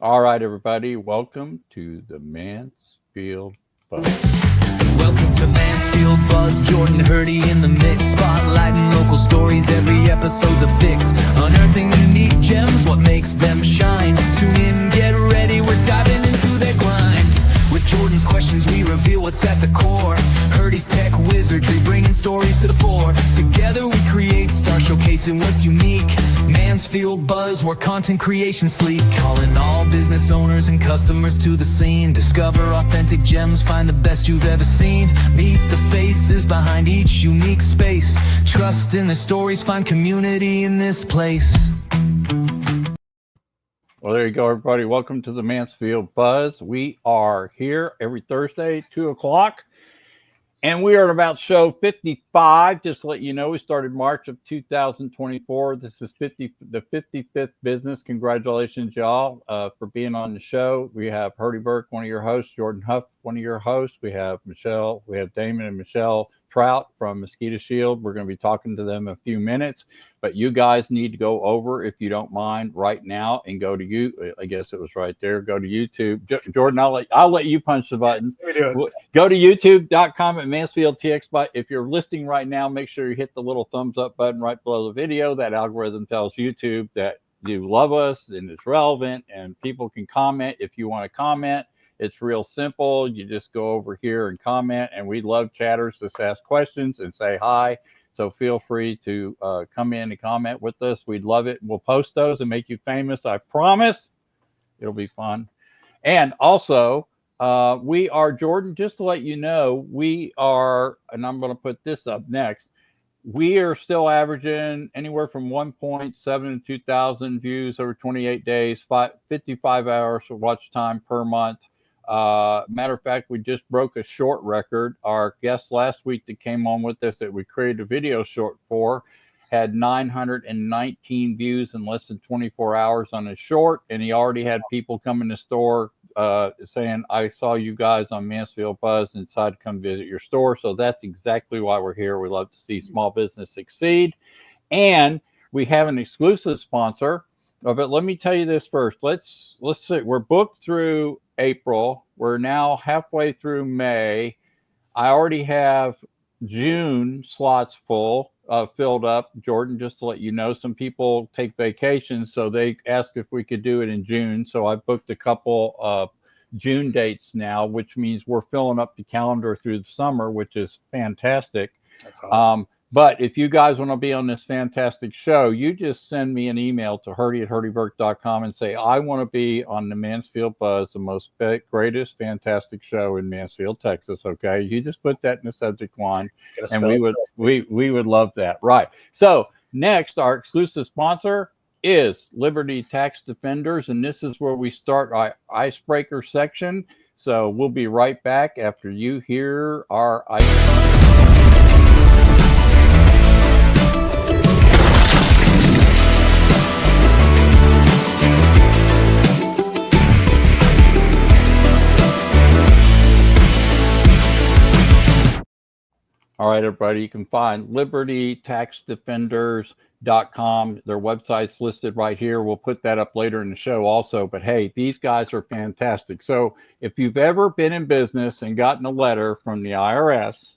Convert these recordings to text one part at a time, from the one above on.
All right, everybody, welcome to the Mansfield Buzz. Welcome to Mansfield Buzz, Jordan Hurdie in the mix, spotlighting local stories, every episode's a fix, unearthing unique gems, what makes them shine. Tune in, get ready, we're diving into their grind. With Jordan's questions, we reveal what's at the core. Hurdie's tech wizardry, bringing stories to the fore. Together we create, star showcasing what's unique. Mansfield Buzz, where content creation sleek. Calling all business owners and customers to the scene. Discover authentic gems, find the best you've ever seen. Meet the faces behind each unique space. Trust in their stories, find community in this place. Well, there you go, everybody. Welcome to the Mansfield Buzz. We are here every Thursday, 2 o'clock. And we are at about show 55. Just to let you know, we started March of 2024. This is the 55th business. Congratulations, y'all, for being on the show. We have Hurdie Burk, one of your hosts, Jordan Hough, one of your hosts. We have Damon and Michelle Trout from Mosquito Shield. We're going to be talking to them in a few minutes. But you guys need to go over, if you don't mind, right now and go to you. I guess it was right there. Go to YouTube. Jordan, I'll let you punch the buttons. Go to youtube.com at Mansfield TX. But if you're listening right now, make sure you hit the little thumbs up button right below the video. That algorithm tells YouTube that you love us and it's relevant, and people can comment if you want to comment. It's real simple. You just go over here and comment, and we love chatters. Just ask questions and say hi. So feel free to come in and comment with us. We'd love it. We'll post those and make you famous. I promise. It'll be fun. And also, we are, Jordan, just to let you know, we are, and I'm going to put this up next, we are still averaging anywhere from 1.7 to 2,000 views over 28 days, 55 hours of watch time per month. Matter of fact, we just broke a short record. Our guest last week that came on with us that we created a video short for had 919 views in less than 24 hours on his short, and he already had people come in the store saying, I saw you guys on Mansfield Buzz and decided to come visit your store. So that's exactly why we're here. We love to see small business succeed. And we have an exclusive sponsor. But let me tell you this first. Let's see. We're booked through April. We're now halfway through May. I already have June slots filled up. Jordan, just to let you know, some people take vacations, so they asked if we could do it in June. So I booked a couple of June dates now, which means we're filling up the calendar through the summer, which is fantastic. That's awesome. But if you guys want to be on this fantastic show, you just send me an email to hurdie@hurdieburk.com and say, I want to be on the Mansfield Buzz, the most greatest, fantastic show in Mansfield, Texas. Okay. You just put that in the subject line and we would love that. Right. So next, our exclusive sponsor is Liberty Tax Defenders. And this is where we start our icebreaker section. So we'll be right back after you hear our icebreaker. All right, everybody, you can find libertytaxdefenders.com. Their website's listed right here. We'll put that up later in the show also. But hey, these guys are fantastic. So if you've ever been in business and gotten a letter from the IRS,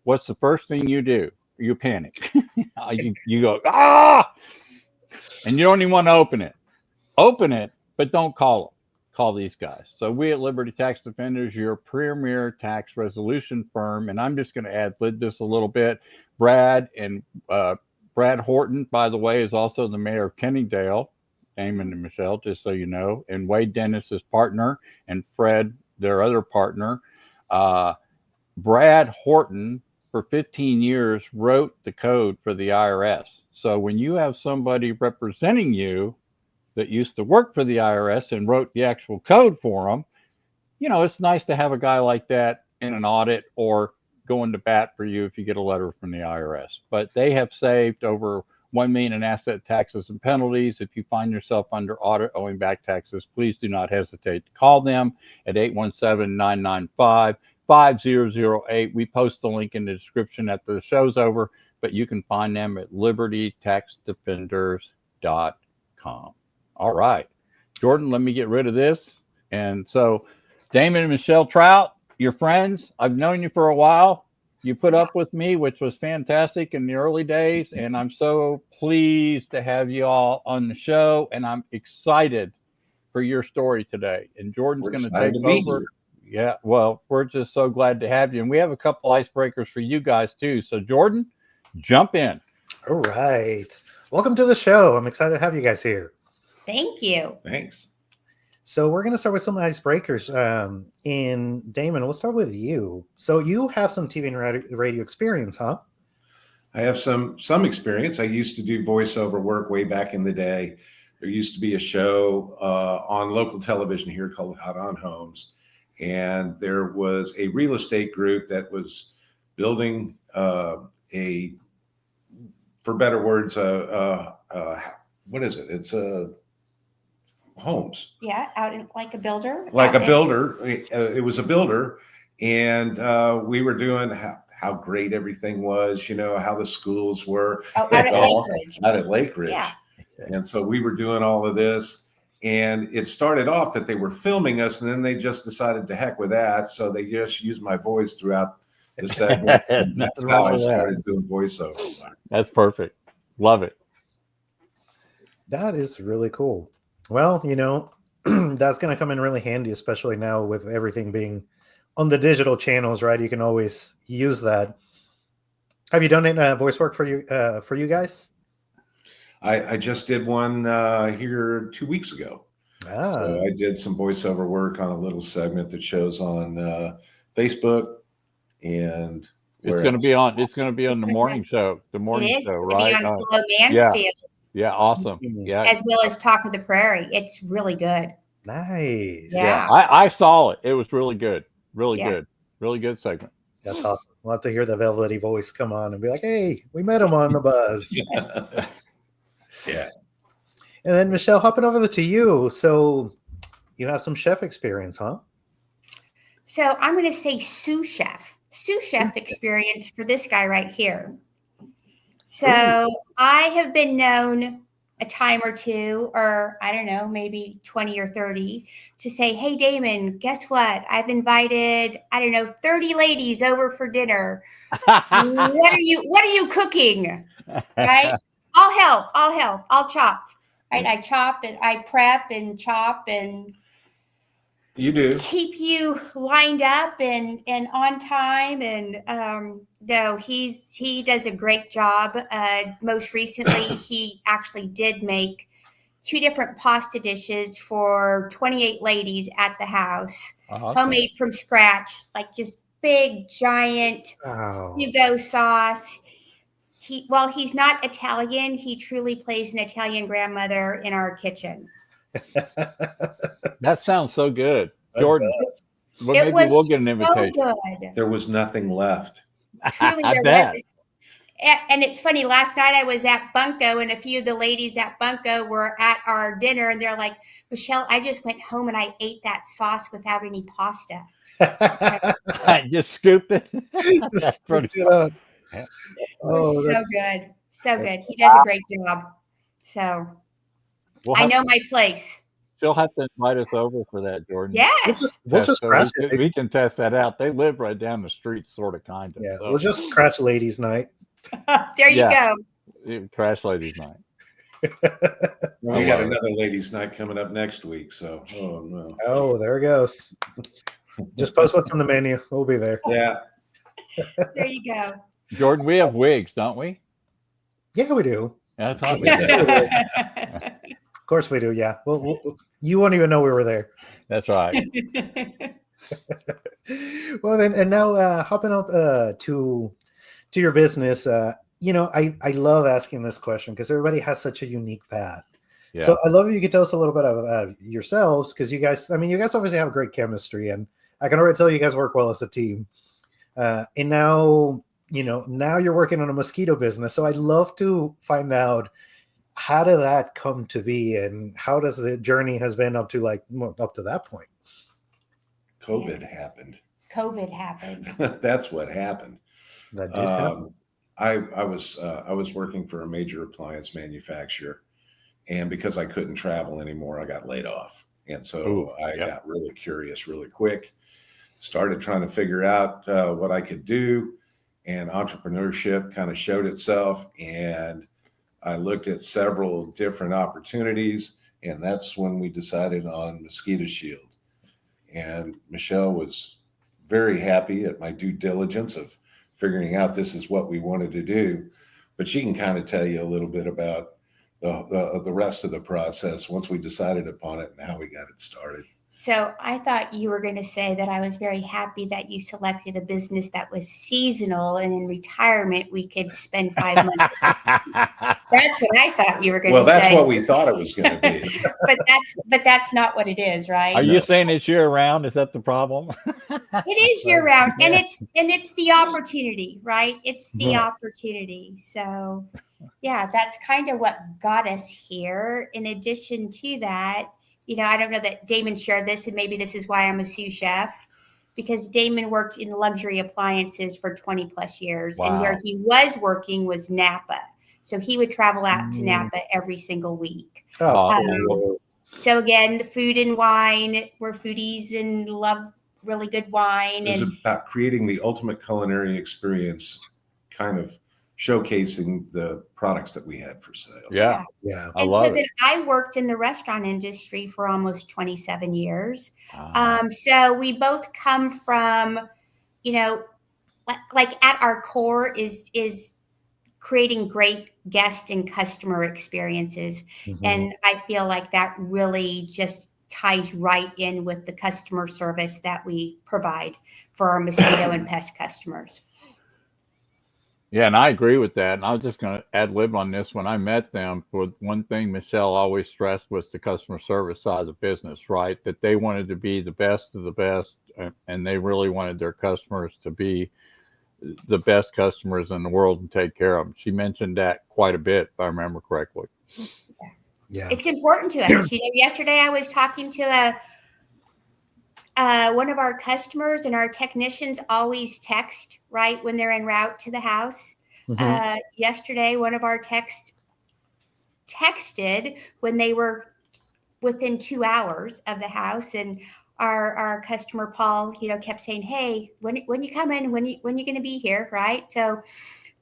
what's the first thing you do? You panic. you go, ah! And you don't even want to open it. Open it, but don't call them. Call these guys. So we at Liberty Tax Defenders, your premier tax resolution firm, and I'm just going to add this a little bit. Brad Horton, by the way, is also the mayor of Kenningdale, Damon and Michelle, just so you know, and Wade Dennis is partner, and Fred, their other partner. Brad Horton, for 15 years, wrote the code for the IRS. So when you have somebody representing you that used to work for the IRS and wrote the actual code for them, you know, it's nice to have a guy like that in an audit or going to bat for you if you get a letter from the IRS. But they have saved over $1 million in asset taxes and penalties. If you find yourself under audit owing back taxes, please do not hesitate to call them at 817-995-5008. We post the link in the description after the show's over, but you can find them at libertytaxdefenders.com. All right. Jordan, let me get rid of this. And so, Damon and Michelle Trout, you're friends. I've known you for a while. You put up with me, which was fantastic in the early days. And I'm so pleased to have you all on the show. And I'm excited for your story today. And Jordan's going to take over. Yeah, well, we're just so glad to have you. And we have a couple icebreakers for you guys, too. So, Jordan, jump in. All right. Welcome to the show. I'm excited to have you guys here. Thank you. Thanks. So we're going to start with some icebreakers. And Damon, we'll start with you. So you have some TV and radio experience, huh? I have some experience. I used to do voiceover work way back in the day. There used to be a show on local television here called Out on Homes. And there was a real estate group that was building for better words, what is it? It's homes. Yeah, out in like a builder. Like a builder. It was a builder. And we were doing how great everything was, how the schools were. Out at Lake Ridge. Out at Lake Ridge. Yeah. And so we were doing all of this. And it started off that they were filming us, and then they just decided to heck with that. So they just used my voice throughout the segment. That's how I started doing voiceover. That's perfect. Love it. That is really cool. Well, that's going to come in really handy, especially now with everything being on the digital channels, right? You can always use that. Have you done any voice work for you guys? I just did one here 2 weeks ago. So I did some voiceover work on a little segment that shows on Facebook, and it's going to be on the morning show. The morning show, right? On Below Mansfield. Yeah, awesome. Yeah, as well as Talk of the Prairie. It's really good. Nice. Yeah. I saw it. It was really good. Really good. Really good segment. That's awesome. We'll have to hear the velvety voice come on and be like, "Hey, we met him on the Buzz." Yeah. And then Michelle, hopping over to you. So you have some chef experience, huh? So I'm going to say sous chef experience for this guy right here. So I have been known a time or two, or I don't know, maybe 20 or 30, to say, "Hey, Damon, guess what? I've invited, 30 ladies over for dinner. What are you cooking?" Right? I'll help. I'll chop. Right? I chop and I prep and chop and you do keep you lined up and on time. And no, he does a great job. Most recently, he actually did make 2 different pasta dishes for 28 ladies at the house, homemade from scratch, like just big, giant Hugo sauce. While he's not Italian, he truly plays an Italian grandmother in our kitchen. That sounds so good, Jordan. Maybe we'll get an invitation. So good. There was nothing left. Truly, there wasn't. And it's funny. Last night I was at Bunko, and a few of the ladies at Bunko were at our dinner, and they're like, "Michelle, I just went home and I ate that sauce without any pasta." I just scooped it. Just scooped it up. It was so good. He does a great job. So I know my place. She'll have to invite us over for that, Jordan. Yes. We'll just crash it. We can test that out. They live right down the street, sort of, kind of. Yeah, so. We'll just crash ladies' night. There you go. Crash ladies' night. We got another ladies' night coming up next week. So, oh no. Oh, there it goes. Just post what's on the menu. We'll be there. Yeah. There you go. Jordan, we have wigs, don't we? Yeah, we do. Yeah, that's awesome. Of course we do. Yeah. Well, you won't even know we were there. That's right. Well, then, and now hopping up to your business. I love asking this question because everybody has such a unique path. Yeah. So I love if you could tell us a little bit about yourselves, because you guys obviously have great chemistry, and I can already tell you guys work well as a team. And now you're working on a mosquito business. So I'd love to find out, how did that come to be, and how does the journey has been up to that point? COVID happened. That's what happened. That did happen. I was working for a major appliance manufacturer, And because I couldn't travel anymore, I got laid off. And so I got really curious really quick, started trying to figure out what I could do. And entrepreneurship kind of showed itself. And I looked at several different opportunities. And that's when we decided on Mosquito Shield. And Michelle was very happy at my due diligence of figuring out this is what we wanted to do. But she can kind of tell you a little bit about the rest of the process once we decided upon it and how we got it started. So I thought you were going to say that I was very happy that you selected a business that was seasonal, and in retirement we could spend 5 months. That's what I thought you were going to say. Well, that's what we thought it was going to be. but that's not what it is, right? Are you saying it's year round? Is that the problem? It is year round, and it's the opportunity, right? It's the opportunity. So, yeah, that's kind of what got us here. In addition to that, I don't know that Damon shared this, and maybe this is why I'm a sous chef, because Damon worked in luxury appliances for 20 plus years. Wow. And where he was working was Napa. So he would travel out to Napa every single week. So again, the food and wine, we're foodies and love really good wine. It was and about creating the ultimate culinary experience, kind of showcasing the products that we had for sale. Yeah. And so then I worked in the restaurant industry for almost 27 years. So we both come from, like at our core is creating great guest and customer experiences. And I feel like that really just ties right in with the customer service that we provide for our mosquito and pest customers. Yeah, and I agree with that. And I was just going to ad lib on this. When I met them, for one thing Michelle always stressed was the customer service side of business, right? That they wanted to be the best of the best, and they really wanted their customers to be the best customers in the world and take care of them. She mentioned that quite a bit, if I remember correctly. Yeah, it's important to us. Yesterday I was talking to one of our customers, and our technicians always text right when they're en route to the house. Yesterday, one of our techs texted when they were within 2 hours of the house, and our customer Paul, kept saying, "Hey, when you coming? When you going to be here?" Right? So,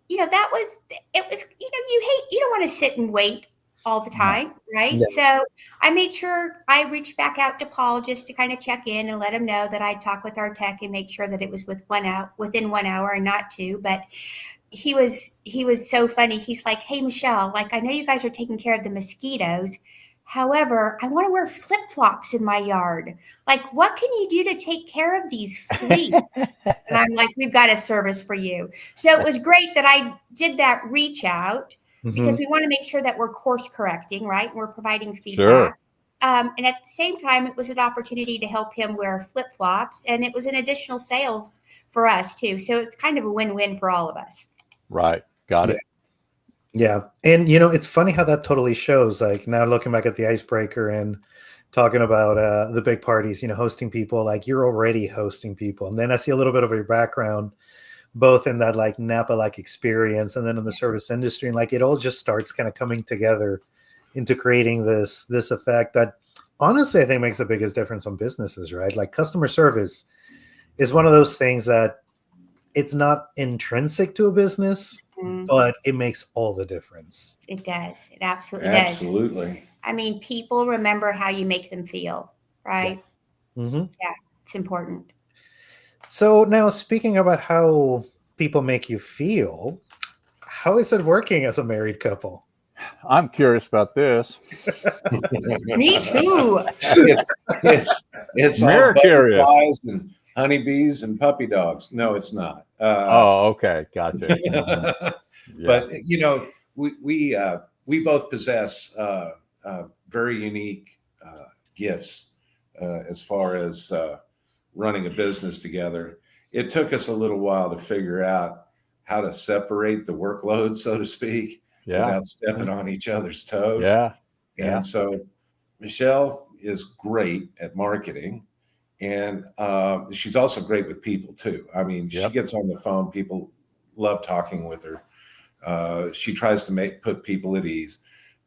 it was you don't want to sit and wait all the time, right? Yeah. So I made sure I reached back out to Paul just to kind of check in and let him know that I'd talk with our tech and make sure that it was within 1 hour and not 2. But he was so funny. He's like, "Hey, Michelle, like, I know you guys are taking care of the mosquitoes. However, I want to wear flip-flops in my yard. Like, what can you do to take care of these fleas?" And I'm like, "We've got a service for you." So it was great that I did that reach out, because we want to make sure that we're course correcting, right? We're providing feedback. Sure. And at the same time, it was an opportunity to help him wear flip-flops, and it was an additional sales for us too. So it's kind of a win-win for all of us. Right. Got it. Yeah. And, it's funny how that totally shows, like, now looking back at the icebreaker and talking about the big parties, hosting people, like, you're already hosting people. And then I see a little bit of your background, both in that like Napa-like experience and then in the service industry. And like, it all just starts kind of coming together into creating this effect that honestly, I think makes the biggest difference on businesses, right? Like, customer service is one of those things that it's not intrinsic to a business, but it makes all the difference. It does. It absolutely does. Absolutely. I mean, people remember how you make them feel, right? Yeah, yeah, it's important. So now, speaking about how people make you feel, how is it working as a married couple? I'm curious about this. Me too. It's We're curious. Butterflies and honeybees and puppy dogs. No, it's not. Okay, gotcha. But we both possess very unique gifts as far as running a business together. It took us a little while to figure out how to separate the workload, so to speak, without stepping on each other's toes. And so Michelle is great at marketing, and she's also great with people too. I mean, she gets on the phone. People love talking with her. She tries to put people at ease.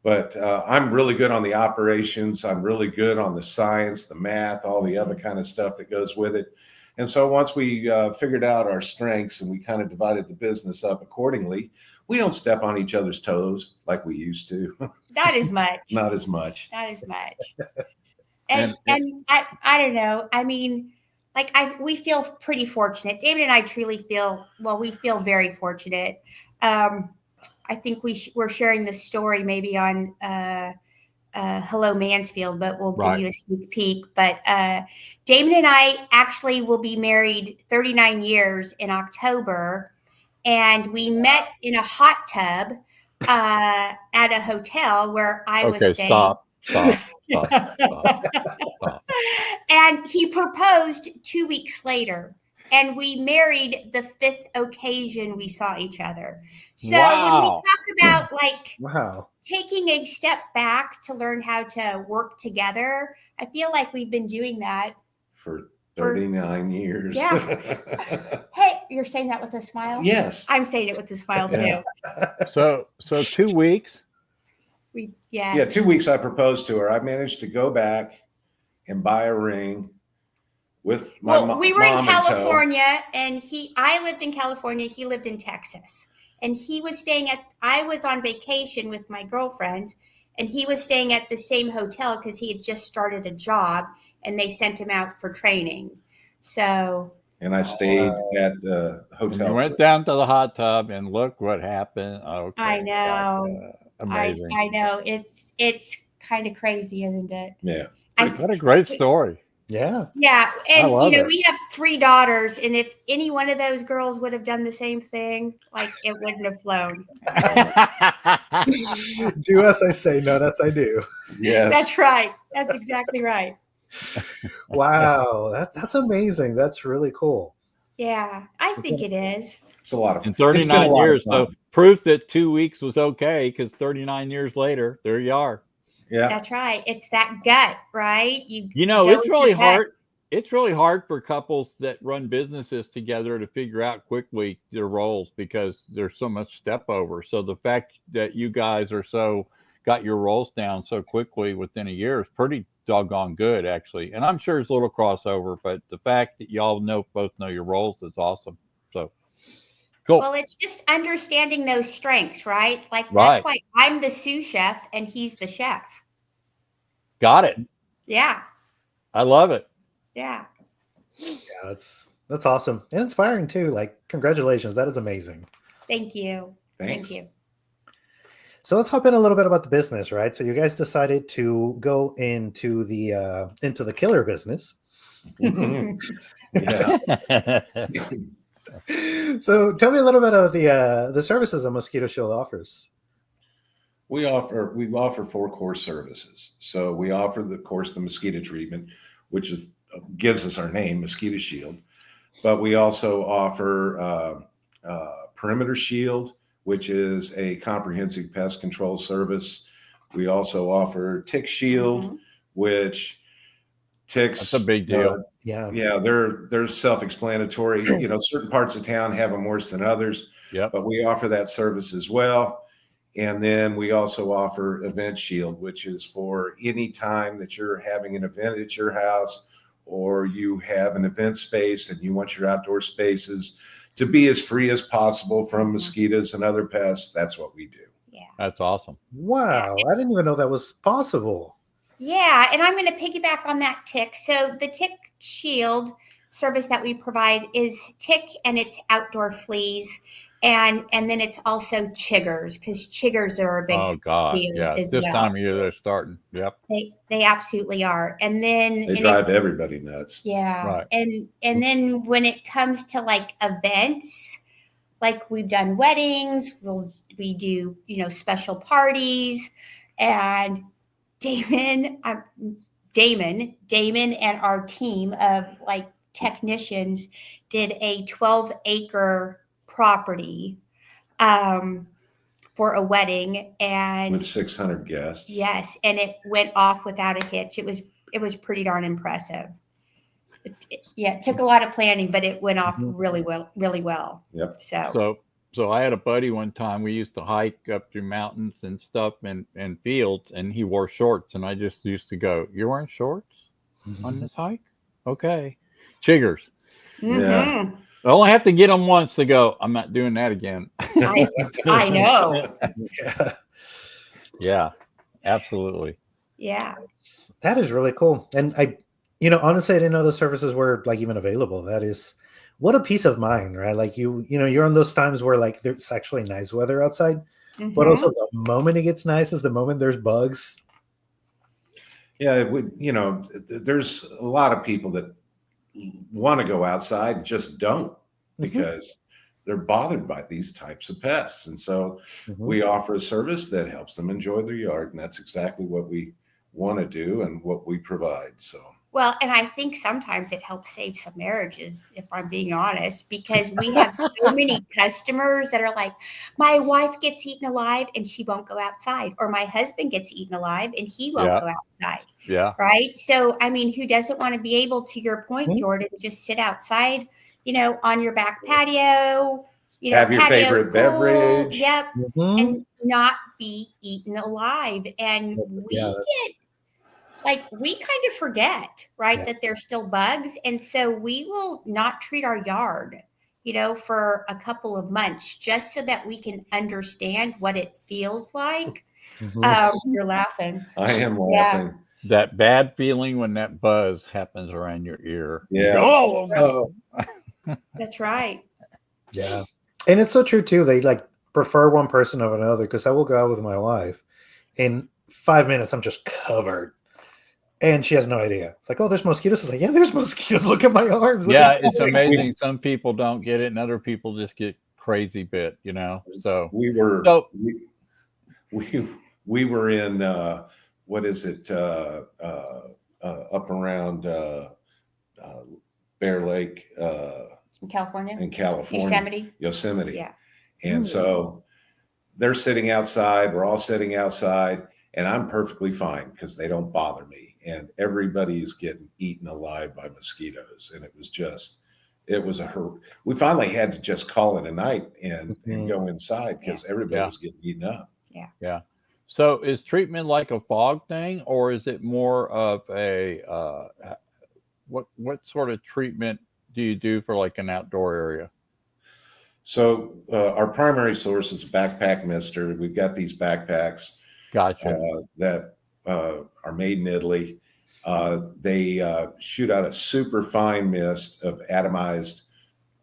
But I'm really good on the operations. I'm really good on the science, the math, all the other kind of stuff that goes with it. And so once we figured out our strengths and we kind of divided the business up accordingly, we don't step on each other's toes like we used to. Not as much. Not as much. Not as much. And I don't know. I mean, like we feel pretty fortunate. David and I truly feel, well, we feel very fortunate. I think we're sharing this story maybe on Hello Mansfield, but we'll give you a sneak peek. But Damon and I actually will be married 39 years in October. And we met in a hot tub at a hotel where I was staying. Stop. And he proposed 2 weeks later. And we married the 5th occasion we saw each other. So when we talk about taking a step back to learn how to work together, I feel like we've been doing that for 39 years. Yeah. Hey, you're saying that with a smile? Yes. I'm saying it with a smile too. So 2 weeks. Yeah, 2 weeks I proposed to her. I managed to go back and buy a ring with my mom. We were in California, and I lived in California. He lived in Texas, and he was staying I was on vacation with my girlfriends, and he was staying at the same hotel because he had just started a job, and they sent him out for training. So. And I stayed at the hotel. You went down to the hot tub, and look what happened. Okay, I know. Amazing. I know. It's kind of crazy, isn't it? Yeah. What a great story. Yeah. Yeah. And, we have 3 daughters. And if any one of those girls would have done the same thing, like it wouldn't have flown. Do as I say, not as I do. Yes. That's right. That's exactly right. Wow. That's amazing. That's really cool. Yeah. I think it is. It's a lot of fun. In 39 years, so proof that 2 weeks was okay, because 39 years later, there you are. Yeah, that's right. It's that gut, right? It's really hard. It's really hard for couples that run businesses together to figure out quickly their roles because there's so much step over. So the fact that you guys got your roles down so quickly within a year is pretty doggone good, actually. And I'm sure there's a little crossover, but the fact that y'all both know your roles is awesome. So cool. Well, it's just understanding those strengths, right? Like that's why I'm the sous chef and he's the chef. Got it. Yeah. I love it. Yeah. Yeah, that's awesome. And inspiring too. Like, congratulations. That is amazing. Thank you. Thanks. Thank you. So let's hop in a little bit about the business, right? So you guys decided to go into the killer business. Yeah. So tell me a little bit of the services that Mosquito Shield offers. We offer 4 core services. So we offer the mosquito treatment, which gives us our name, Mosquito Shield. But we also offer perimeter shield, which is a comprehensive pest control service. We also offer tick shield, which ticks. That's a big deal. Yeah, they're self-explanatory. Certain parts of town have them worse than others. Yeah. But we offer that service as well. And then we also offer Event Shield, which is for any time that you're having an event at your house or you have an event space and you want your outdoor spaces to be as free as possible from mosquitoes and other pests. That's what we do. Yeah. That's awesome. Wow. I didn't even know that was possible. Yeah. And I'm going to piggyback on that tick. So the Tick Shield service that we provide is tick and it's outdoor fleas. And then it's also chiggers, because chiggers are a big deal. Yeah. This time of year they're starting. Yep. They absolutely are. And then they drive everybody nuts. Yeah. Right. And then when it comes to like events, like we've done weddings, we do, special parties, and Damon and our team of like technicians did a 12-acre property for a wedding, and with 600 guests. Yes, and it went off without a hitch. It was pretty darn impressive. It took a lot of planning, but it went off really well. Yep. So So I had a buddy one time. We used to hike up through mountains and stuff and fields, and he wore shorts. And I just used to go, "You're wearing shorts on this hike? Okay." Chiggers. Yeah. I only have to get them once to go, "I'm not doing that again." I know. Yeah, absolutely. Yeah. That is really cool. And honestly, I didn't know those services were like even available. That is what a peace of mind, right? Like you're on those times where like there's actually nice weather outside, but also the moment it gets nice is the moment there's bugs. Yeah, it would, there's a lot of people that want to go outside and just don't because they're bothered by these types of pests. And so we offer a service that helps them enjoy their yard. And that's exactly what we want to do and what we provide. So, well, and I think sometimes it helps save some marriages, if I'm being honest, because we have so many customers that are like, my wife gets eaten alive and she won't go outside, or my husband gets eaten alive and he won't go outside. Yeah. Right. So, I mean, who doesn't want to be able, to your point, Jordan, just sit outside, on your back patio, have your favorite beverage. Yep. And not be eaten alive. And we kind of forget, right, that there's still bugs. And so we will not treat our yard, for a couple of months just so that we can understand what it feels like. You're laughing. I am laughing. Yeah. That bad feeling when that buzz happens around your ear. Yeah. Oh. That's right. Yeah. And it's so true too. They like prefer one person over another, because I will go out with my wife in 5 minutes. I'm just covered. And she has no idea. It's like, "Oh, there's mosquitoes." It's like, "Yeah, there's mosquitoes. Look at my arms." Yeah, it's amazing. Some people don't get it and other people just get crazy bit, So we were in what is it? Up around Bear Lake, In California. Yosemite. Yeah. And so they're sitting outside. We're all sitting outside, and I'm perfectly fine because they don't bother me. And everybody's getting eaten alive by mosquitoes. And we finally had to just call it a night and go inside because everybody was getting eaten up. Yeah. Yeah. So is treatment like a fog thing, or is it more of a what sort of treatment do you do for like an outdoor area? So our primary source is backpack mister. We've got these backpacks that are made in Italy. They shoot out a super fine mist of atomized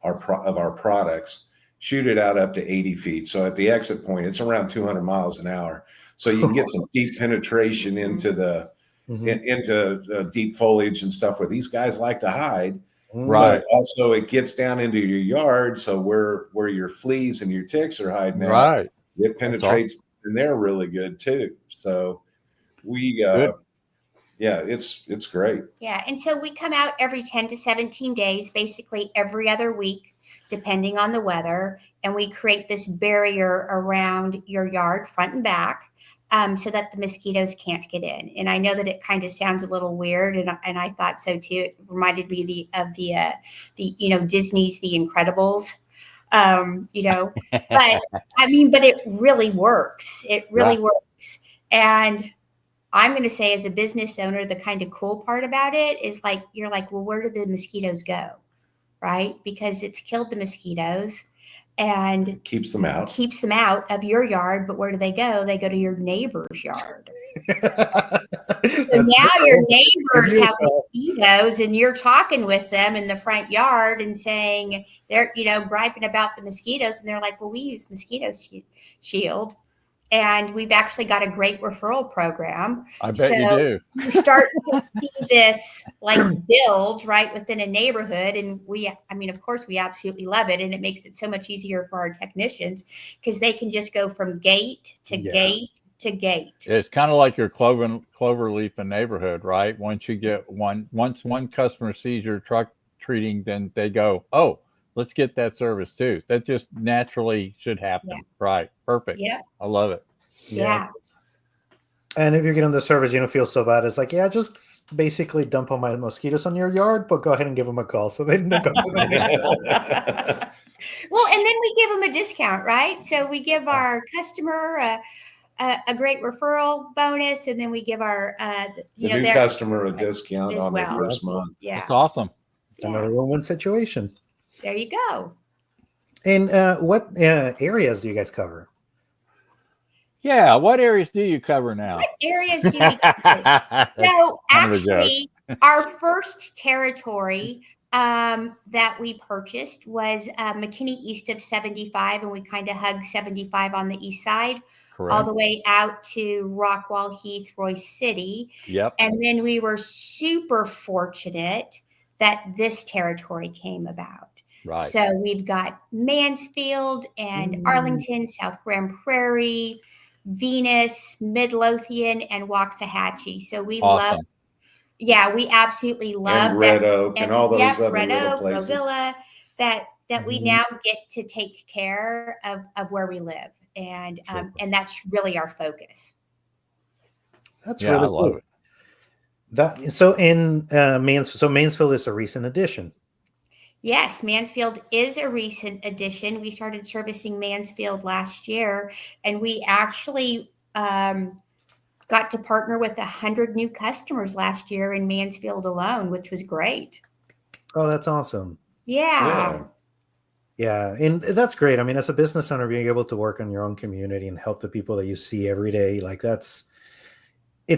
of our products, shoot it out up to 80 feet. So at the exit point, it's around 200 miles an hour. So you can get some deep penetration into into deep foliage and stuff where these guys like to hide. Right. But also it gets down into your yard. So where your fleas and your ticks are hiding out, it penetrates in there really good too. So it's great. Yeah. And so we come out every 10 to 17 days, basically every other week, depending on the weather. And we create this barrier around your yard, front and back, so that the mosquitoes can't get in. And I know that it kind of sounds a little weird, and I thought so too. It reminded me of the Disney's The Incredibles, but but it really works. It really works. And I'm going to say, as a business owner, the kind of cool part about it is like, you're like, well, where do the mosquitoes go? Right? Because it's killed the mosquitoes and keeps them out of your yard. But where do they go? They go to your neighbor's yard. So now your neighbors have mosquitoes, and you're talking with them in the front yard and saying they're, griping about the mosquitoes. And they're like, well, we use Mosquito Shield. And we've actually got a great referral program. I bet you do. You start to see this build right within a neighborhood. And of course, we absolutely love it. And it makes it so much easier for our technicians because they can just go from gate to gate to gate. It's kind of like your cloverleaf in neighborhood, right? Once one customer sees your truck treating, then they go, "Oh, let's get that service too." That just naturally should happen. Yeah. Right. Perfect. Yeah. I love it. Yeah. And if you're getting the service, you don't feel so bad. It's like, just basically dump all my mosquitoes on your yard, but go ahead and give them a call. So they can come. Well, and then we give them a discount, right? So we give our customer a great referral bonus, and then we give our new customer a discount on their well. first month. Yeah, That's awesome. It's another win-win situation. there you go. And what areas do you guys cover? Yeah. What areas do you cover now? What areas do you cover? So actually, our first territory that we purchased was McKinney east of 75, and we kind of hug 75 on the east side, Correct. all the way out to Rockwall, Heath, Royce City. Yep. And then we were super fortunate that this territory came about. Right. So we've got Mansfield and Arlington, South Grand Prairie, Venus, Midlothian, and Waxahachie. So we love, we absolutely love and Red Oak and all those other Red little Oak, places. Rovilla, that we now get to take care of where we live. And that's really our focus. That's Yeah, really I love cool. it. That so in Mansfield is a recent addition. Yes, Mansfield is a recent addition. We started servicing Mansfield last year, and we actually got to partner with 100 new customers last year in Mansfield alone, which was great. Oh, that's awesome. Yeah. Yeah, and that's great. I mean, as a business owner, being able to work on your own community and help the people that you see every day, like it's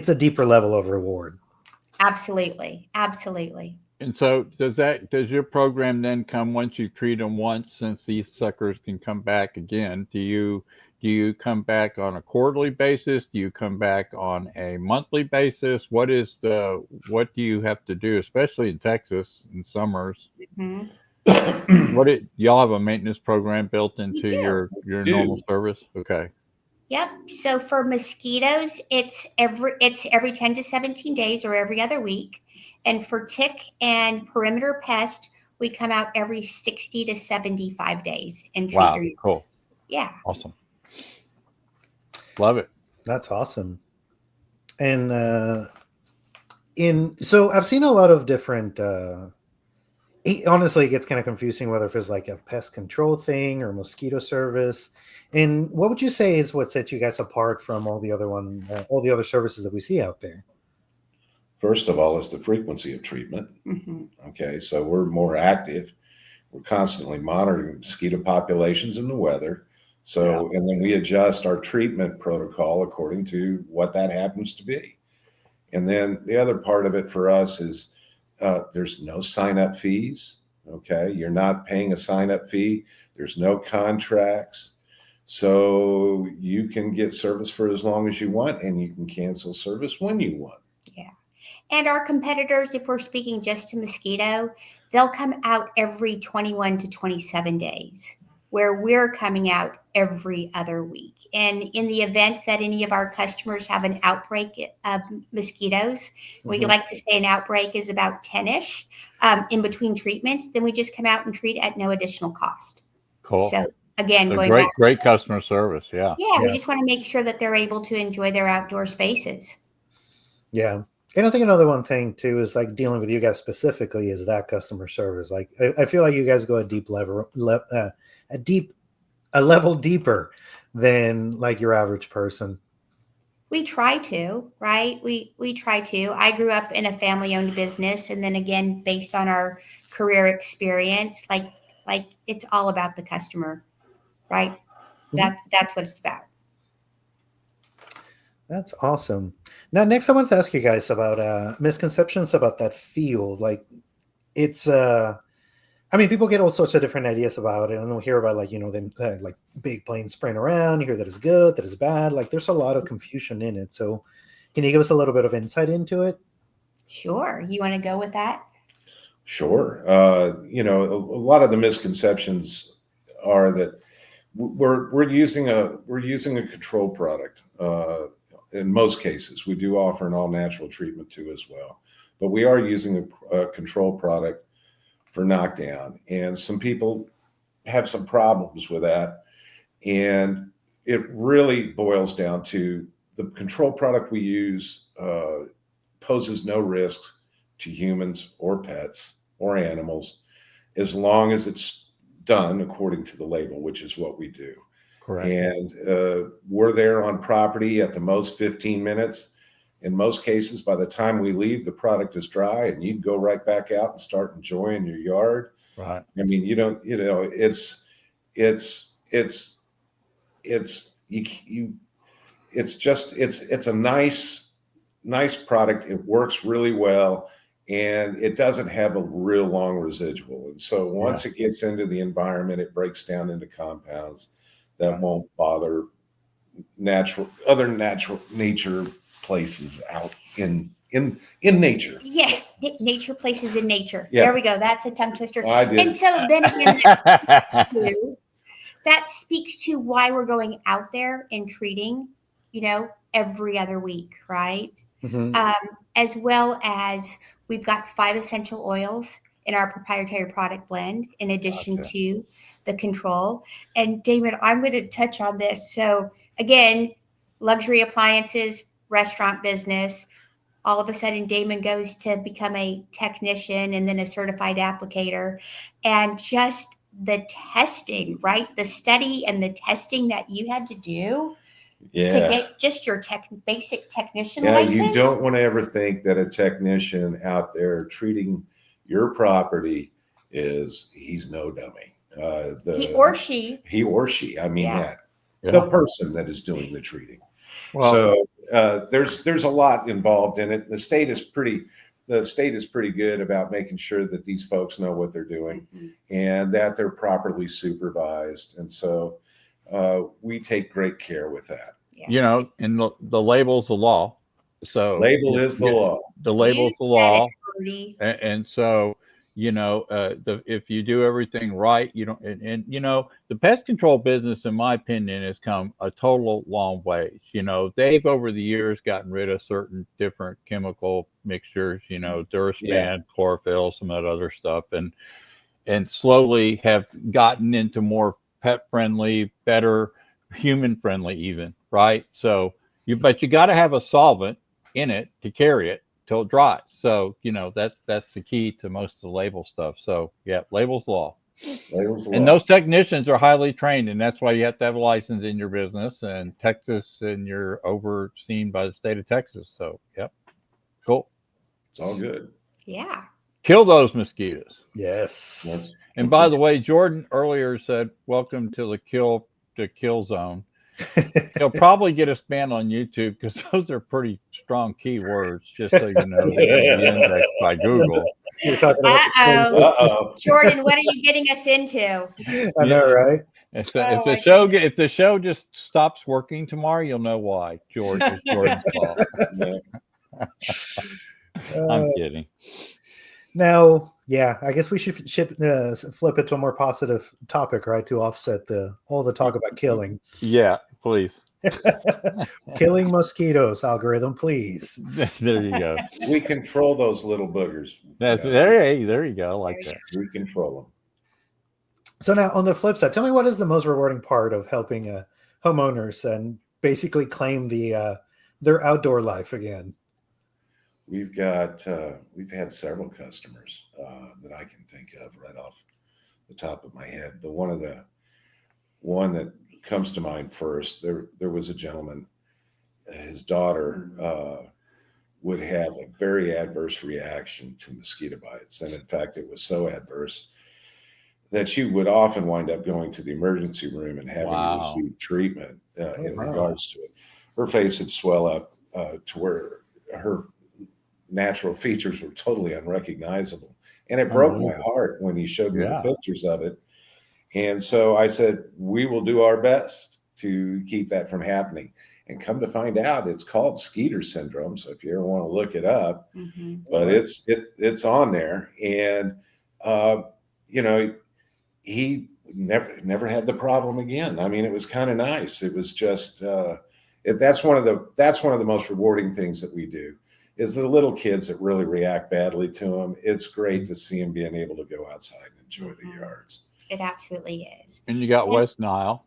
a deeper level of reward. Absolutely. Absolutely. And so does your program then come once you treat them once, since these suckers can come back again? Do you come back on a quarterly basis? Do you come back on a monthly basis? What do you have to do, especially in Texas in summers? Mm-hmm. Y'all have a maintenance program built into your normal service? Okay. Yep. So for mosquitoes, it's every 10 to 17 days or every other week. And for tick and perimeter pest, we come out every 60 to 75 days and treat cool. Yeah. Awesome. Love it. That's awesome. And so I've seen a lot of different honestly, it gets kind of confusing whether if it's like a pest control thing or mosquito service. And what would you say is what sets you guys apart from all the other services that we see out there? First of all, is the frequency of treatment. Mm-hmm. Okay, so we're more active. We're constantly monitoring mosquito populations and the weather. So, and then we adjust our treatment protocol according to what that happens to be. And then the other part of it for us is there's no sign-up fees. Okay, you're not paying a sign-up fee. There's no contracts. So you can get service for as long as you want, and you can cancel service when you want. Yeah. And our competitors, if we're speaking just to mosquito, they'll come out every 21 to 27 days, where we're coming out every other week. And in the event that any of our customers have an outbreak of mosquitoes, we like to say an outbreak is about 10-ish in between treatments, then we just come out and treat at no additional cost. Cool. So again, great customer service. Yeah. Yeah, we just want to make sure that they're able to enjoy their outdoor spaces. Yeah. And I think another one thing too is like dealing with you guys specifically is that customer service. Like I feel like you guys go a level deeper than like your average person. We try to, right? We try to. I grew up in a family-owned business, and then again, based on our career experience, like it's all about the customer, right? That's what it's about. That's awesome. Now, next I want to ask you guys about misconceptions about that field. Like it's I mean, people get all sorts of different ideas about it, and we'll hear about like big planes spraying around. You hear that it's good, that it's bad. Like there's a lot of confusion in it. So can you give us a little bit of insight into it? Sure. You want to go with that? Sure. A lot of the misconceptions are that we're using a control product. In most cases, we do offer an all-natural treatment too as well, but we are using a control product for knockdown, and some people have some problems with that. And it really boils down to the control product we use poses no risk to humans or pets or animals, as long as it's done according to the label, which is what we do. Correct. And we're there on property at the most 15 minutes. In most cases, by the time we leave, the product is dry and you can go right back out and start enjoying your yard. Right. I mean, it's a nice product. It works really well, and it doesn't have a real long residual. And so once it gets into the environment, it breaks down into compounds that won't bother other natural nature places out in nature. Yeah, nature places in nature. Yeah. There we go. That's a tongue twister. I did. And so then that speaks to why we're going out there and treating, every other week, right? Mhm. As well as we've got 5 essential oils in our proprietary product blend, in addition to the control. And Damon, I'm going to touch on this. So again, luxury appliances, restaurant business. All of a sudden, Damon goes to become a technician and then a certified applicator. And just the testing, right? The study and the testing that you had to do to get just your basic technician license. You don't want to ever think that a technician out there treating your property he's no dummy. He or she. I mean, the person that is doing the treating. Well, so there's a lot involved in it. The state is pretty good about making sure that these folks know what they're doing and that they're properly supervised. And so we take great care with that. Yeah. And the label's the law. So label is the law. The label's the law. And so, if you do everything right, the pest control business, in my opinion, has come a total long ways. They've over the years gotten rid of certain different chemical mixtures, Duraspan, chlorophyll, some of that other stuff, and slowly have gotten into more pet friendly, better human friendly even, right? So but you got to have a solvent in it to carry it till it dries. So, that's the key to most of the label stuff. So label's law. And those technicians are highly trained, and that's why you have to have a license in your business. And Texas, and you're overseen by the state of Texas. So, cool. It's all good. Yeah. Kill those mosquitoes. Yes. And by the way, Jordan earlier said, "Welcome to the kill zone." He'll probably get us banned on YouTube because those are pretty strong keywords, just so you know. The index by Google. You're talking about Jordan, what are you getting us into? I know, right? If the show just stops working tomorrow, you'll know why. Jordan's fault. I'm kidding. Now, I guess we should flip it to a more positive topic, right? To offset all the talk about killing. Yeah, please. Killing mosquitoes algorithm, please. There you go. We control those little boogers. There you go. I like that. We control them. So now, on the flip side, tell me, what is the most rewarding part of helping homeowners and basically claim their outdoor life again? We've had several customers that I can think of right off the top of my head. The one that comes to mind first, there was a gentleman, his daughter would have a very adverse reaction to mosquito bites. And in fact, it was so adverse that she would often wind up going to the emergency room and having to receive treatment in regards to it. Her face would swell up to where her natural features were totally unrecognizable. And it broke my heart when he showed me the pictures of it. And so I said, we will do our best to keep that from happening. And come to find out, it's called Skeeter syndrome. So if you ever want to look it up, but it's on there. And, he never had the problem again. I mean, it was kind of nice. It was just, that's one of the most rewarding things that we do. Is the little kids that really react badly to them. It's great to see them being able to go outside and enjoy the yards. It absolutely is. And you got West Nile.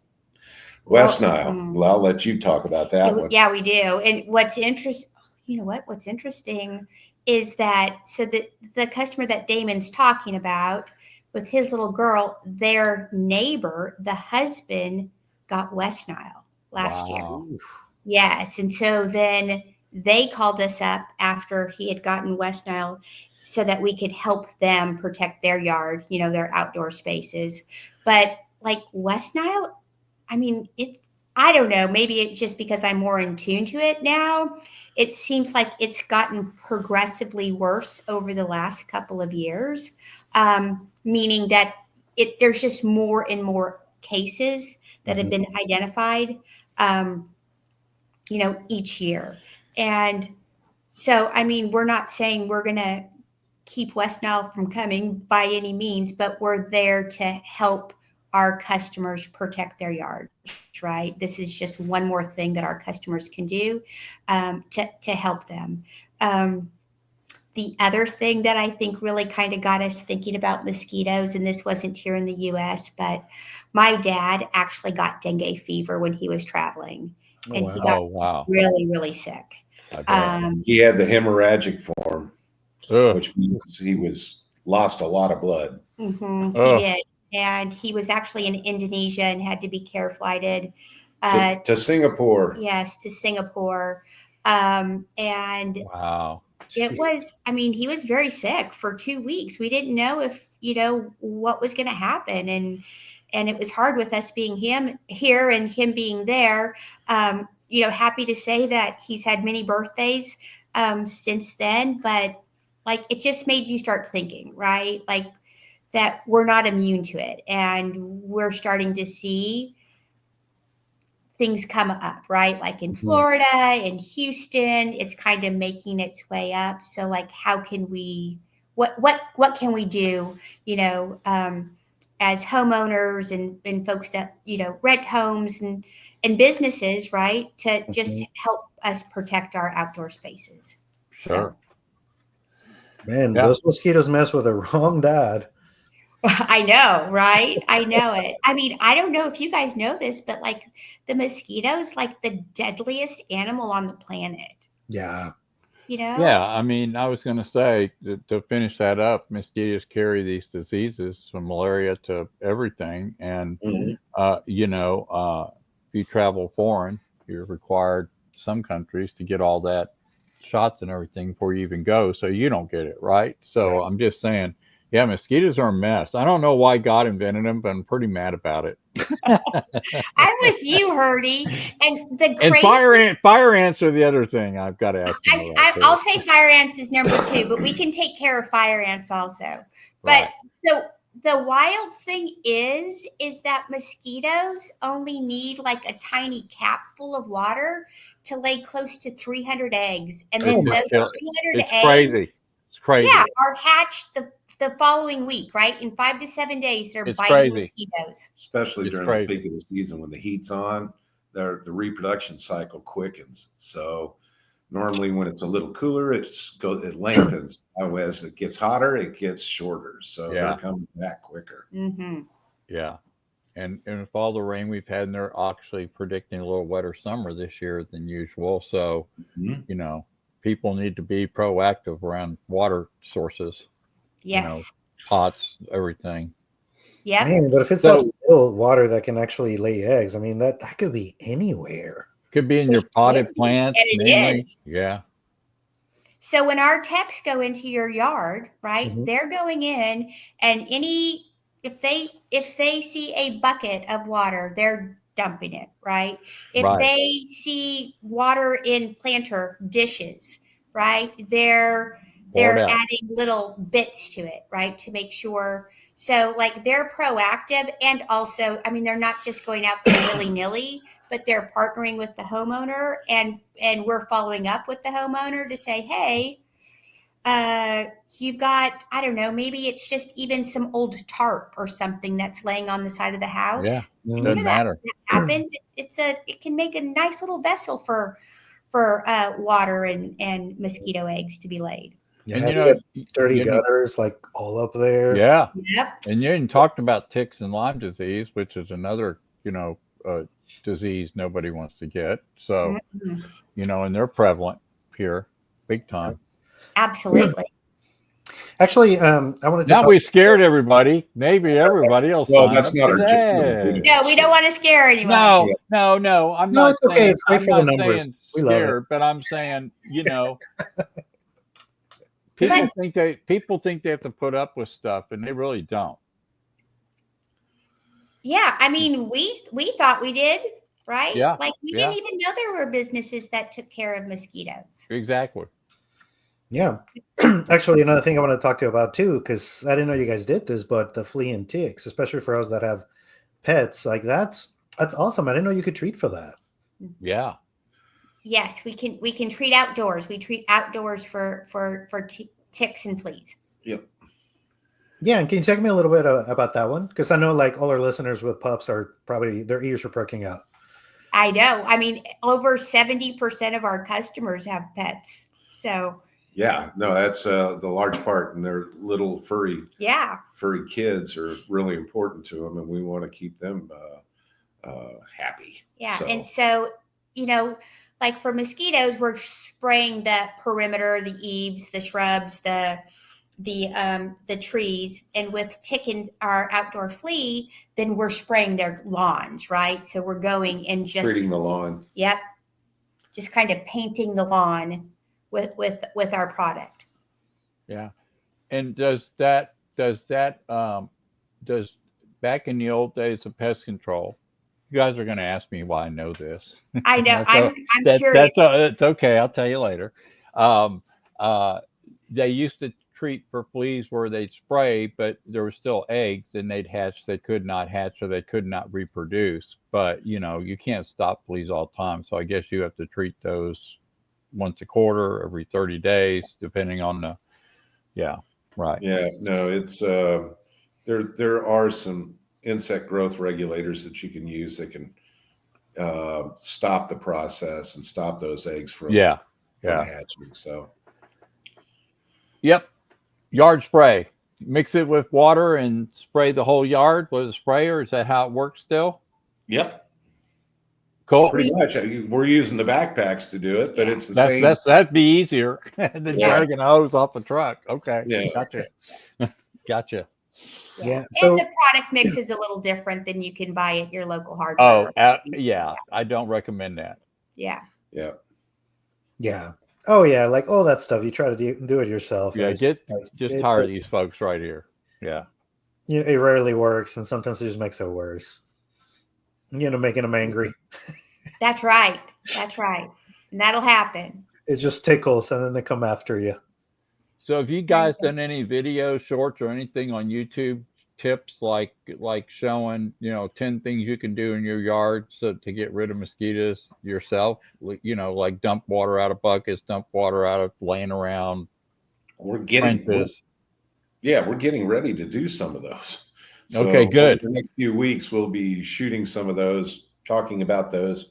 West Nile. Well, I'll let you talk about that one. Yeah, we do. And what's interesting, what's interesting is that, so the customer that Damon's talking about with his little girl, their neighbor, the husband, got West Nile last year. Yes. And so then they called us up after he had gotten West Nile so that we could help them protect their yard, their outdoor spaces. But like West Nile, I mean, I don't know, maybe it's just because I'm more in tune to it now. It seems like it's gotten progressively worse over the last couple of years, meaning that there's just more and more cases that have been identified, each year. And so, I mean, we're not saying we're going to keep West Nile from coming by any means, but we're there to help our customers protect their yards, right? This is just one more thing that our customers can do to help them. The other thing that I think really kind of got us thinking about mosquitoes, and this wasn't here in the U.S., but my dad actually got dengue fever when he was traveling, and he got really, really sick. He had the hemorrhagic form, which means he lost a lot of blood. He did. And he was actually in Indonesia and had to be care flighted to Singapore. Yes, to Singapore. And it was, I mean, he was very sick for 2 weeks. We didn't know if, what was going to happen. And it was hard with us being him here and him being there. Happy to say that he's had many birthdays since then, but like, it just made you start thinking, right? Like, that we're not immune to it. And we're starting to see things come up, right? Like in Florida, in Houston, it's kind of making its way up. So like, how can we, what can we do, as homeowners and folks that, rent homes and businesses, right? To just help us protect our outdoor spaces. Sure. Man, those mosquitoes mess with the wrong dad. I know, right? I know it. I mean, I don't know if you guys know this, but like the mosquito is like the deadliest animal on the planet. Yeah. Yeah. I mean, I was going to say to finish that up, mosquitoes carry these diseases from malaria to everything. And, if you travel foreign, you're required, some countries, to get all that shots and everything before you even go. So you don't get it. Right. So I'm just saying, yeah, mosquitoes are a mess. I don't know why God invented them, but I'm pretty mad about it. I'm with you, Hurdie. And fire ants are the other thing I've got to ask you about. I'll say fire ants is number 2, but we can take care of fire ants also. But the wild thing is that mosquitoes only need like a tiny cap full of water to lay close to 300 eggs. And then those 300 eggs are hatched the following week, right? In 5 to 7 days, they're biting mosquitoes. Especially during the peak of the season when the heat's on, the reproduction cycle quickens. So normally when it's a little cooler, it lengthens. As it gets hotter, it gets shorter. So they're coming back quicker. Yeah. And with all the rain we've had, and they're actually predicting a little wetter summer this year than usual. So, people need to be proactive around water sources. Yes. Pots, everything. Yeah. Man, but if it's that little water that can actually lay eggs, I mean, that could be anywhere. Could be in your potted plants. And it is. Yeah. So when our techs go into your yard, right, they're going in, and if they see a bucket of water, they're dumping it, right? If they see water in planter dishes, right, they're adding little bits to it, right, to make sure. So like, they're proactive, and also, I mean, they're not just going out there willy-nilly, but they're partnering with the homeowner, and we're following up with the homeowner to say, hey, you've got, I don't know, maybe it's just even some old tarp or something that's laying on the side of the house. Yeah, doesn't matter. That happens. It can make a nice little vessel for water and mosquito eggs to be laid. Yeah, and dirty gutters like all up there. Yeah. Yep. And you hadn't talked about ticks and Lyme disease, which is another, disease nobody wants to get. So, and they're prevalent here, big time. Absolutely. Actually, I wanted to Now talk. we scared everybody. Maybe everybody else. Well, that's not our job. No, we don't want to scare anyone. No. I'm No, not it's okay. saying, It's great I'm for the not numbers. saying We love it. scared, but I'm saying, people think they have to put up with stuff, and they really don't. Yeah, I mean, we thought we did, right? Yeah, Like we yeah. didn't even know there were businesses that took care of mosquitoes. Exactly. Yeah. Actually, another thing I want to talk to you about too, because I didn't know you guys did this, but the flea and ticks, especially for us that have pets, like that's awesome. I didn't know you could treat for that. Yeah. Yes, we can treat outdoors. We treat outdoors for ticks and fleas. Yep. Yeah, and can you tell me a little bit about that one? Because I know like all our listeners with pups are probably their ears are perking up. I know. I mean, over 70% of our customers have pets. So Yeah, no, that's the large part, and their little furry kids are really important to them, and we want to keep them happy. Yeah, and so like for mosquitoes, we're spraying the perimeter, the eaves, the shrubs, the trees, and with tick and our outdoor flea, then we're spraying their lawns, right? So we're going and just treating the lawn. Yep, just kind of painting the lawn with our product. Yeah, and does back in the old days of pest control? You guys are going to ask me why I know this. I know. So I'm curious. It's okay. I'll tell you later. They used to treat for fleas where they'd spray, but there were still eggs and they'd hatch. They could not hatch or they could not reproduce. But, you can't stop fleas all the time. So I guess you have to treat those once a quarter, every 30 days, depending on right. Yeah, no, it's there are some insect growth regulators that you can use that can stop the process and stop those eggs from hatching. So, yep, yard spray. Mix it with water and spray the whole yard with a sprayer. Is that how it works still? Yep. Cool. Pretty much. We're using the backpacks to do it, but it's the same. That'd be easier than dragging a hose off a truck. Okay. Yeah. Gotcha. Yeah. And So the product mix is a little different than you can buy at your local hardware. I don't recommend that. Yeah. Yeah. Yeah. Oh yeah, like all that stuff. You try to do it yourself. Yeah, just hire these folks right here. Yeah. It rarely works, and sometimes it just makes it worse. Making them angry. That's right. And that'll happen. It just tickles, and then they come after you. So have you guys done any video shorts or anything on YouTube tips like showing, 10 things you can do in your yard to get rid of mosquitoes yourself? Like dump water out of buckets, dump water out of laying around. We're getting ready to do some of those. So okay, good. The next few weeks we'll be shooting some of those, talking about those.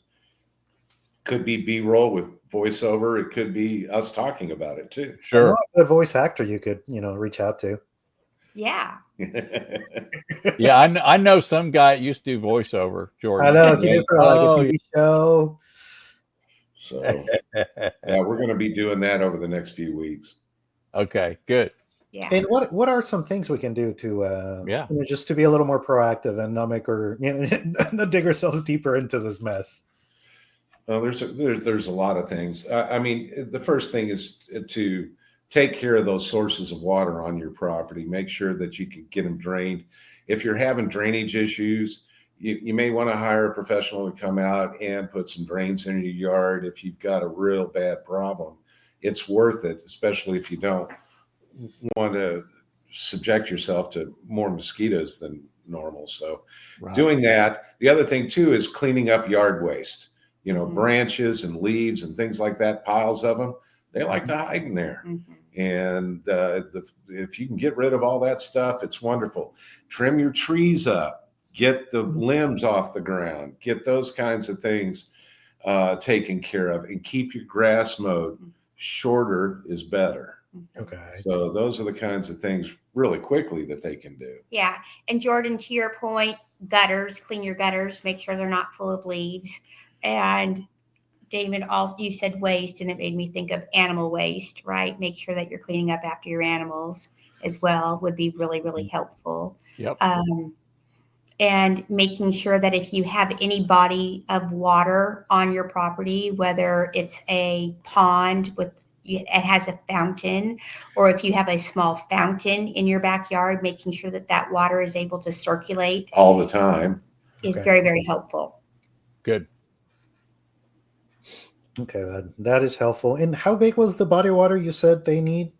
Could be B-roll with voiceover. It could be us talking about it too. Sure. A good voice actor you could, reach out to. Yeah. Yeah, I know some guy that used to do voiceover, Jordan. I know, he did for like a TV show. So yeah, we're going to be doing that over the next few weeks. Okay, good. Yeah. And what are some things we can do to just to be a little more proactive and not make not dig ourselves deeper into this mess? Well, there's a lot of things. I mean, the first thing is to take care of those sources of water on your property. Make sure that you can get them drained. If you're having drainage issues, you may want to hire a professional to come out and put some drains in your yard. If you've got a real bad problem, it's worth it, especially if you don't want to subject yourself to more mosquitoes than normal. So doing that. The other thing too is cleaning up yard waste. Branches and leaves and things like that, piles of them, they like to hide in there. Mm-hmm. And if you can get rid of all that stuff, it's wonderful. Trim your trees up, get the limbs off the ground, get those kinds of things taken care of, and keep your grass mowed. Shorter is better. Okay. So those are the kinds of things really quickly that they can do. Yeah. And Jordan, to your point, gutters, clean your gutters, make sure they're not full of leaves. And Damon, also you said waste, and it made me think of animal waste, right? Make sure that you're cleaning up after your animals as well would be really, really helpful. Yep. And making sure that if you have any body of water on your property, whether it's a pond it has a fountain, or if you have a small fountain in your backyard, making sure that that water is able to circulate all the time is very, very helpful. Good. Okay, that is helpful. And how big was the body of water you said they need?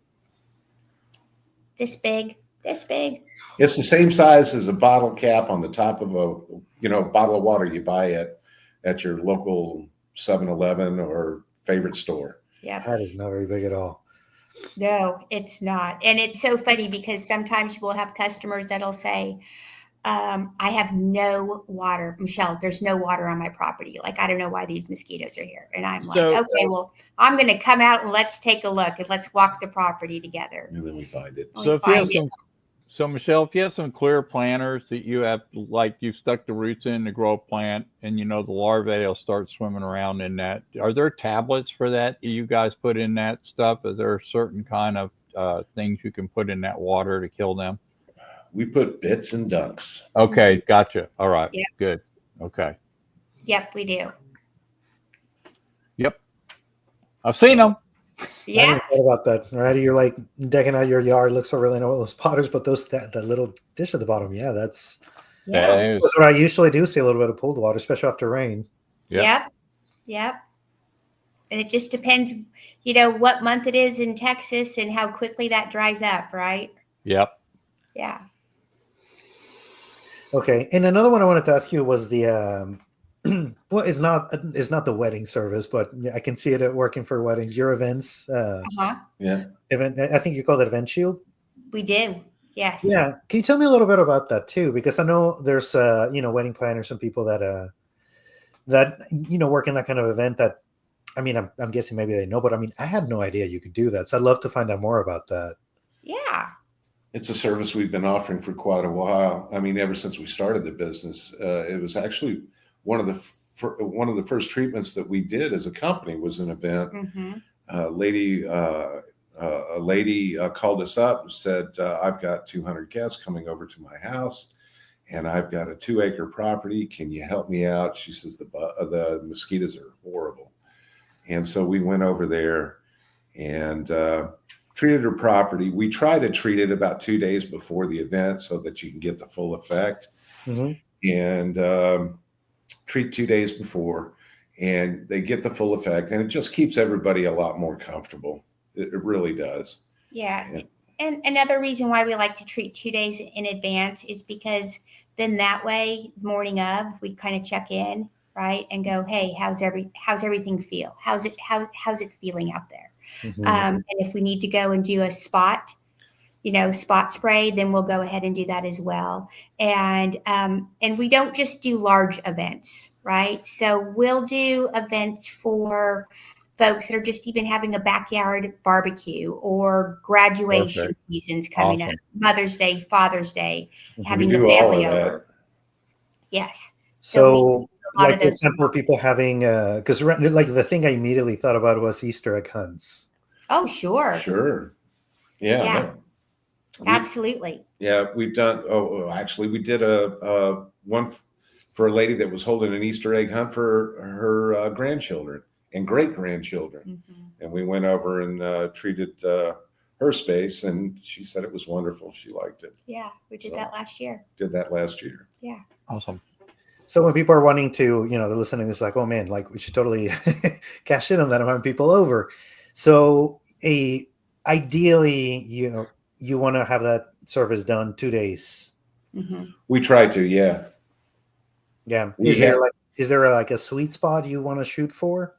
This big. It's the same size as a bottle cap on the top of a bottle of water you buy at your local 7-Eleven or favorite store. Yeah, That is not very big at all. no, it's not. And it's so funny because sometimes we'll have customers that'll say, I have no water. Michelle, there's no water on my property. Like, I don't know why these mosquitoes are here. And I'm like, okay, well, I'm going to come out and let's take a look and let's walk the property together. And then we find it. So Michelle, if you have some clear planters that you have, like you stuck the roots in to grow a plant, and the larvae will start swimming around in that, are there tablets for that you guys put in that stuff? Is there certain kind of things you can put in that water to kill them? We put bits and dunks. Okay, gotcha. All right, Yep. Good. Okay. Yep, we do. Yep. I've seen them. I Yeah. hadn't thought about that. Right, you're like decking out your yard. Looks so really nice with those potters, but that little dish at the bottom, that's Yeah. what I usually do. See a little bit of pooled water, especially after rain. Yep. Yep. And it just depends, what month it is in Texas and how quickly that dries up, right? Yep. Yeah. Okay, and another one I wanted to ask you was the well, it's not the wedding service, but I can see it working for weddings. Your events, Yeah. event. I think you call it Event Shield. We do. Yes. Yeah, can you tell me a little bit about that too? Because I know there's wedding planners and people that work in that kind of event. That I'm guessing maybe they know, but I had no idea you could do that. So I'd love to find out more about that. Yeah. It's a service we've been offering for quite a while. Ever since we started the business, it was actually one of the first treatments that we did as a company was an event. Mm-hmm. A lady called us up and said, I've got 200 guests coming over to my house, and I've got a 2-acre property. Can you help me out? She says the mosquitoes are horrible. And so we went over there and treated her property. We try to treat it about 2 days before the event so that you can get the full effect. Mm-hmm. And treat 2 days before, and they get the full effect, and it just keeps everybody a lot more comfortable. It really does. Yeah. And another reason why we like to treat 2 days in advance is because then that way, the morning of, we kind of check in, right, and go, hey, how's everything feel? How's it feeling out there? Mm-hmm. And if we need to go and do a spot spray, then we'll go ahead and do that as well. And we don't just do large events, right? So we'll do events for folks that are just even having a backyard barbecue or graduation seasons coming up, Mother's Day, Father's Day, having the family over. Yes. So like for example, people having, because like the thing I immediately thought about was Easter egg hunts. Oh, sure. Sure. Yeah. Absolutely. Yeah, we've done. Actually, we did a one for a lady that was holding an Easter egg hunt for her grandchildren and great grandchildren, and we went over and treated her space, and she said it was wonderful. She liked it. Yeah, we did that last year. Yeah. Awesome. So when people are wanting to, they're listening, it's like, oh man, like we should totally cash in on that. I'm having people over. So ideally, you want to have that service done 2 days. Mm-hmm. We try to, yeah. Yeah. Is there a sweet spot you want to shoot for?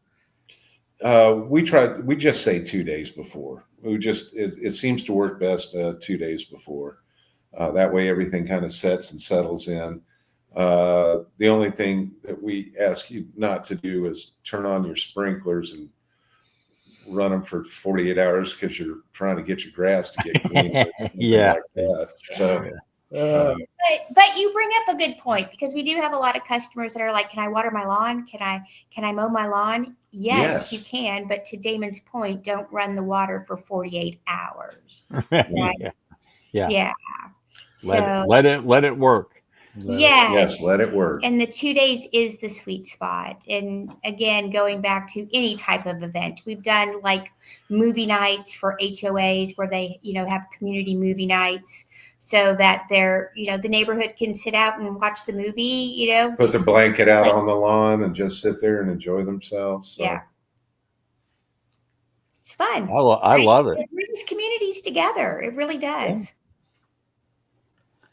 We just say 2 days before. It seems to work best 2 days before. That way everything kind of sets and settles in. The only thing that we ask you not to do is turn on your sprinklers and run them for 48 hours because you're trying to get your grass to get clean. Yeah. Like that. So, but you bring up a good point, because we do have a lot of customers that are like, can I water my lawn? Can I mow my lawn? Yes, you can. But to Damon's point, don't run the water for 48 hours. Right? Yeah. Yeah. Let it work. Yes, let it work. And the 2 days is the sweet spot. And again, going back to any type of event, we've done like movie nights for HOAs where they, have community movie nights so that they're, the neighborhood can sit out and watch the movie, Put the blanket out on the lawn and just sit there and enjoy themselves. So. Yeah. It's fun. I love it. It brings communities together. It really does.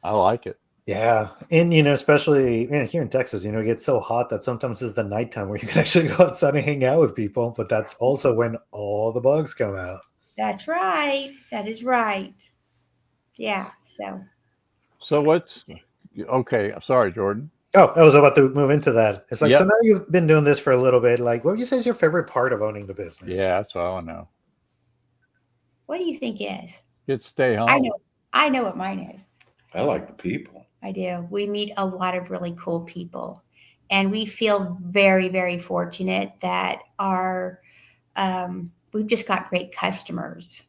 I like it. Yeah. And, especially here in Texas, it gets so hot that sometimes it's the nighttime where you can actually go outside and hang out with people. But that's also when all the bugs come out. That's right. That is right. Yeah. So okay. Sorry, Jordan. Oh, I was about to move into that. It's like, Yep. So now you've been doing this for a little bit. Like, what would you say is your favorite part of owning the business? Yeah, that's what I want to know. What do you think is? Get to stay home. I know what mine is. I like the people. I do. We meet a lot of really cool people, and we feel very, very fortunate that we've just got great customers.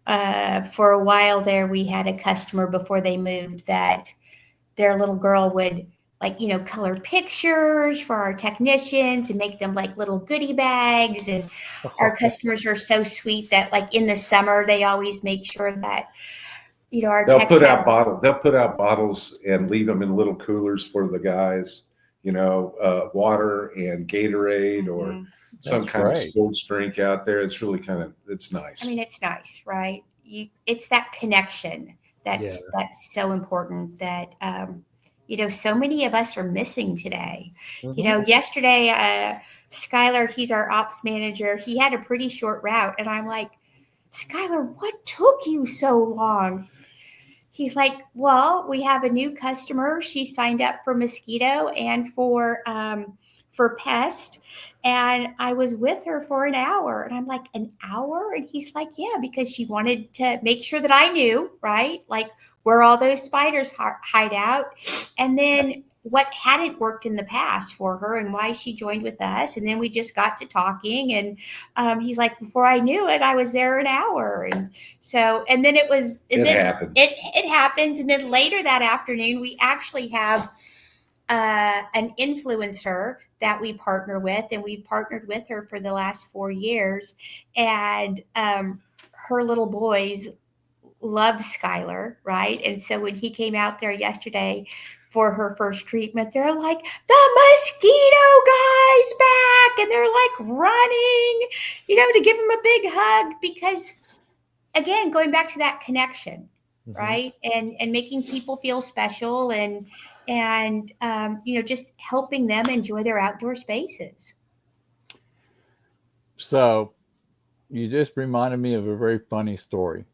For a while there, we had a customer before they moved that their little girl would color pictures for our technicians and make them like little goodie bags. And our customers are so sweet that in the summer, they always make sure that They'll put out bottles and leave them in little coolers for the guys, water and Gatorade or some kind of sports drink out there. It's really it's nice. I mean, it's nice, right? It's that connection that's so important that, so many of us are missing today. Mm-hmm. Yesterday, Skylar, he's our ops manager. He had a pretty short route. And I'm like, Skylar, what took you so long? He's like, well, we have a new customer. She signed up for mosquito and for pest. And I was with her for an hour. And I'm like, an hour? And he's like, yeah, because she wanted to make sure that I knew, right? Like where all those spiders hide out. And then what hadn't worked in the past for her and why she joined with us. And then we just got to talking. And he's like, before I knew it, I was there an hour. And so, and then it happens. It happens. And then later that afternoon, we actually have an influencer that we partner with, and we've partnered with her for the last 4 years. And her little boys love Skylar, right? And so when he came out there yesterday for her first treatment, they're like, the mosquito guy's back, and they're like running, to give him a big hug because, again, going back to that connection, right? And making people feel special and just helping them enjoy their outdoor spaces. So you just reminded me of a very funny story.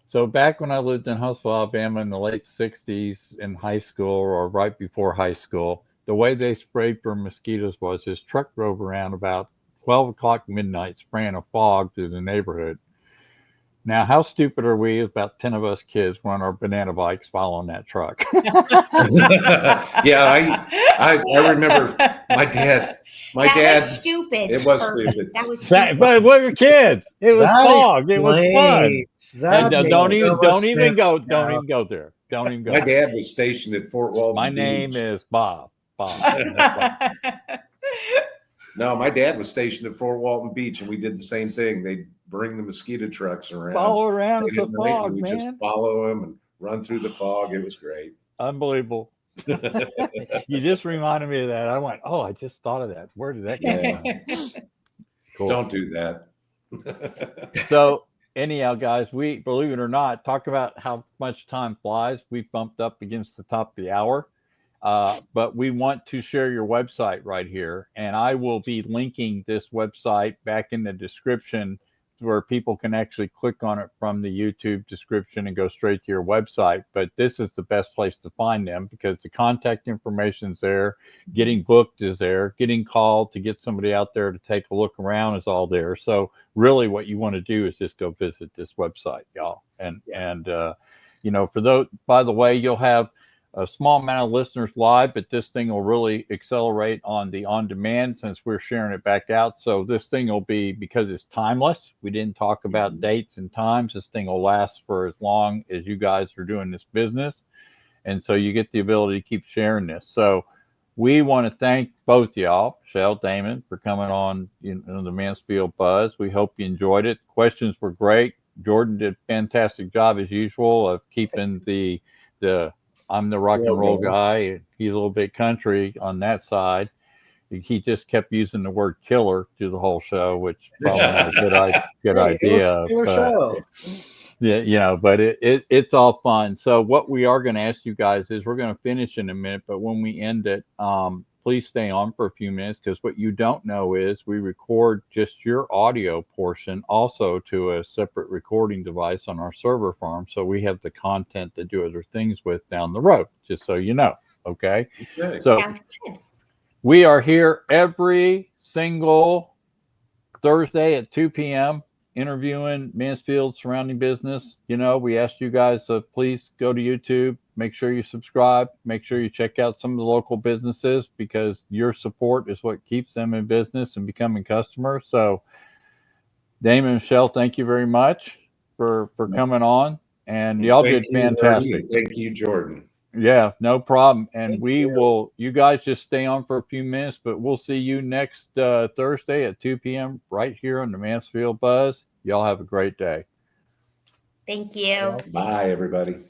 So back when I lived in Huntsville, Alabama in the late 60s in high school or right before high school, the way they sprayed for mosquitoes was this truck drove around about 12 o'clock midnight spraying a fog through the neighborhood. Now, how stupid are we? About 10 of us kids were on our banana bikes following that truck. Yeah, I remember my dad. That was stupid. It was stupid. That was stupid. But we were kids. It was fog. It was fun. Don't even go there. Don't even go. My dad was stationed at Fort Walton My Beach. name is Bob. No, my dad was stationed at Fort Walton Beach, and we did the same thing. They'd bring the mosquito trucks around. Follow around in the fog, we man. just follow them and run through the fog. It was great. Unbelievable. You just reminded me of that. I went, I just thought of that. Where did that go? Cool. Don't do that. So anyhow, guys, we, believe it or not, talk about how much time flies. We bumped up against the top of the hour. But we want to share your website right here. And I will be linking this website back in the description where people can actually click on it from the YouTube description and go straight to your website. But this is the best place to find them because the contact information is there. Getting booked is there. Getting called to get somebody out there to take a look around is all there. So really what you want to do is just go visit this website, y'all. And for those, by the way, you'll have a small amount of listeners live, but this thing will really accelerate on the on-demand since we're sharing it back out. So this thing will be, because it's timeless, we didn't talk about dates and times. This thing will last for as long as you guys are doing this business. And so you get the ability to keep sharing this. So we want to thank both y'all, Michelle, Damon, for coming on the Mansfield Buzz. We hope you enjoyed it. Questions were great. Jordan did a fantastic job as usual of keeping the I'm the rock and roll guy. He's a little bit country on that side. He just kept using the word killer through the whole show, which probably not a good idea. Yeah, but it's all fun. So what we are going to ask you guys is, we're going to finish in a minute, but when we end it, please stay on for a few minutes, because what you don't know is we record just your audio portion also to a separate recording device on our server farm. So we have the content to do other things with down the road, just so you know. Okay. So sounds good. We are here every single Thursday at 2 p.m. interviewing Mansfield surrounding business. We asked you guys to please go to YouTube, make sure you subscribe, make sure you check out some of the local businesses, because your support is what keeps them in business and becoming customers. So Damon and Michelle, thank you very much for coming on, and y'all did fantastic. Thank you, Jordan. Yeah, no problem. And you guys just stay on for a few minutes, but we'll see you next Thursday at 2 p.m. right here on the Mansfield Buzz. Y'all have a great day. Thank you. Bye, everybody.